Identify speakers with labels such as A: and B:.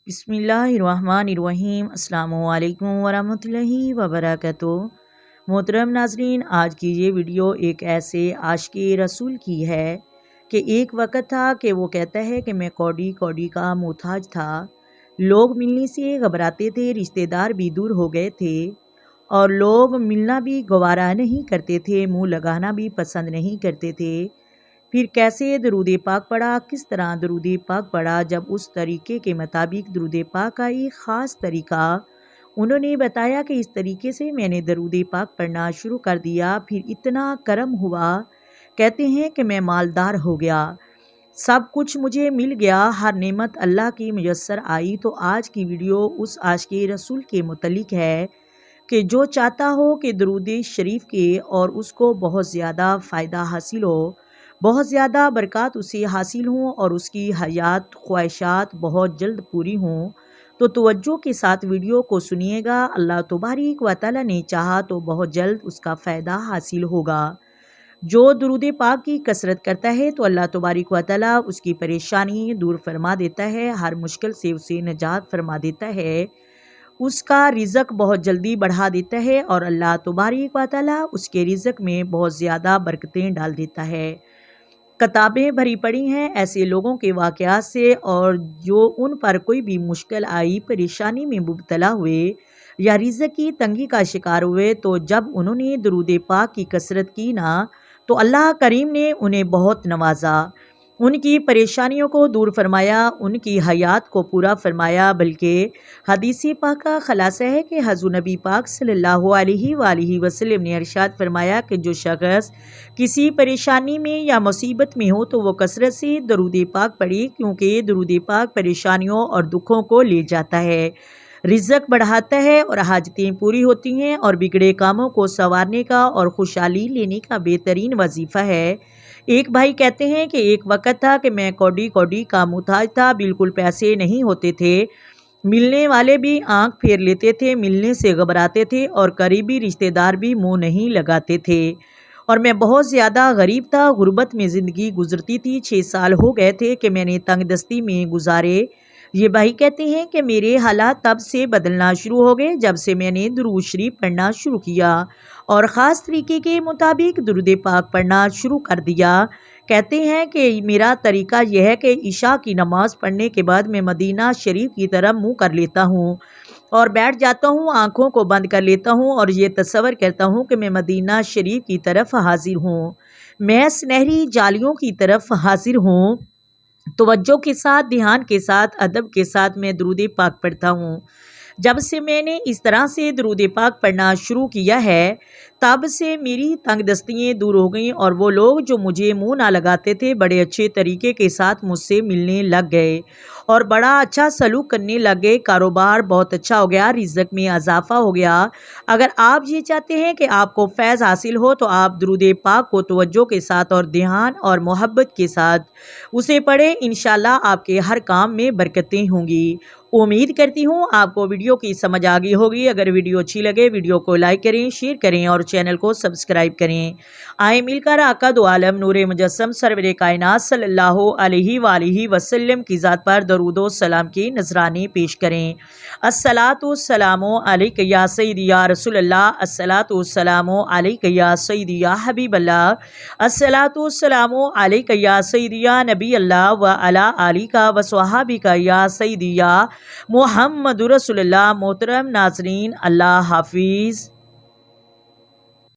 A: بسم اللہ الرحمن الرحیم۔ السلام علیکم ورحمۃ اللہ وبرکاتہ۔ محترم ناظرین، آج کی یہ ویڈیو ایک ایسے عاشق رسول کی ہے کہ ایک وقت تھا کہ وہ کہتا ہے کہ میں کوڑی کا محتاج تھا، لوگ ملنے سے گھبراتے تھے، رشتہ دار بھی دور ہو گئے تھے اور لوگ ملنا بھی گوارا نہیں کرتے تھے، منہ لگانا بھی پسند نہیں کرتے تھے۔ پھر کیسے درود پاک پڑھا، کس طرح درود پاک پڑھا، جب اس طریقے کے مطابق درود پاک کا ایک خاص طریقہ انہوں نے بتایا کہ اس طریقے سے میں نے درود پاک پڑھنا شروع کر دیا، پھر اتنا کرم ہوا، کہتے ہیں کہ میں مالدار ہو گیا، سب کچھ مجھے مل گیا، ہر نعمت اللہ کی میسر آئی۔ تو آج کی ویڈیو اس عاشق رسول کے متعلق ہے کہ جو چاہتا ہو کہ درود شریف کے اور اس کو بہت زیادہ فائدہ حاصل ہو، بہت زیادہ برکات اسے حاصل ہوں اور اس کی حیات خواہشات بہت جلد پوری ہوں، تو توجہ کے ساتھ ویڈیو کو سنیے گا۔ اللہ تبارک و تعالی نے چاہا تو بہت جلد اس کا فائدہ حاصل ہوگا۔ جو درود پاک کی کثرت کرتا ہے تو اللہ تبارک و تعالی اس کی پریشانی دور فرما دیتا ہے، ہر مشکل سے اسے نجات فرما دیتا ہے، اس کا رزق بہت جلدی بڑھا دیتا ہے اور اللہ تبارک و تعالی اس کے رزق میں بہت زیادہ برکتیں ڈال دیتا ہے۔ کتابیں بھری پڑی ہیں ایسے لوگوں کے واقعات سے، اور جو ان پر کوئی بھی مشکل آئی، پریشانی میں مبتلا ہوئے یا رزق کی تنگی کا شکار ہوئے، تو جب انہوں نے درود پاک کی کثرت کی نا تو اللہ کریم نے انہیں بہت نوازا، ان کی پریشانیوں کو دور فرمایا، ان کی حیات کو پورا فرمایا۔ بلکہ حدیث پاک کا خلاصہ ہے کہ حضور نبی پاک صلی اللہ علیہ وآلہ وسلم نے ارشاد فرمایا کہ جو شخص کسی پریشانی میں یا مصیبت میں ہو تو وہ کثرت سے درود پاک پڑھے، کیونکہ درود پاک پریشانیوں اور دکھوں کو لے جاتا ہے، رزق بڑھاتا ہے اور حاجتیں پوری ہوتی ہیں، اور بگڑے کاموں کو سنوارنے کا اور خوشحالی لینے کا بہترین وظیفہ ہے۔ ایک بھائی کہتے ہیں کہ ایک وقت تھا کہ میں کوڑی کا محتاج تھا، بالکل پیسے نہیں ہوتے تھے، ملنے والے بھی آنکھ پھیر لیتے تھے، ملنے سے گھبراتے تھے اور قریبی رشتہ دار بھی منہ نہیں لگاتے تھے، اور میں بہت زیادہ غریب تھا، غربت میں زندگی گزرتی تھی، 6 سال ہو گئے تھے کہ میں نے تنگ دستی میں گزارے۔ یہ بھائی کہتے ہیں کہ میرے حالات تب سے بدلنا شروع ہو گئے جب سے میں نے درود شریف پڑھنا شروع کیا اور خاص طریقے کے مطابق درود پاک پڑھنا شروع کر دیا۔ کہتے ہیں کہ میرا طریقہ یہ ہے کہ عشاء کی نماز پڑھنے کے بعد میں مدینہ شریف کی طرف منہ کر لیتا ہوں اور بیٹھ جاتا ہوں، آنکھوں کو بند کر لیتا ہوں اور یہ تصور کرتا ہوں کہ میں مدینہ شریف کی طرف حاضر ہوں، میں سنہری جالیوں کی طرف حاضر ہوں۔ توجہ کے ساتھ، دھیان کے ساتھ، ادب کے ساتھ میں درود پاک پڑھتا ہوں۔ جب سے میں نے اس طرح سے درود پاک پڑھنا شروع کیا ہے تب سے میری تنگ دستیاں دور ہو گئیں اور وہ لوگ جو مجھے منہ نہ لگاتے تھے بڑے اچھے طریقے کے ساتھ مجھ سے ملنے لگ گئے اور بڑا اچھا سلوک کرنے لگ گئے، کاروبار بہت اچھا ہو گیا، رزق میں اضافہ ہو گیا۔ اگر آپ یہ چاہتے ہیں کہ آپ کو فیض حاصل ہو تو آپ درود پاک کو توجہ کے ساتھ اور دھیان اور محبت کے ساتھ اسے پڑھیں، انشاءاللہ آپ کے ہر کام میں برکتیں ہوں گی۔ امید کرتی ہوں آپ کو ویڈیو کی سمجھ آ گئی ہوگی۔ اگر ویڈیو اچھی لگے ویڈیو کو لائک کریں، شیئر کریں اور چینل کو سبسکرائب کریں۔ آئیں مل کر آقا دو عالم نور مجسم سرور کائنات صلی اللہ علیہ وآلہ وسلم کی ذات پر درود و سلام کی نذرانے پیش کریں۔ الصلاۃ والسلام علیک یا سیدی یا رسول اللہ، الصلاۃ والسلام علیک یا سیدی یا حبیب اللہ، الصلاۃ والسلام علیک یا سیدی یا نبی اللہ وعلی آلک وصحابک یا سیدی یا محمد رسول اللہ۔ محترم ناظرین، اللہ حافظ۔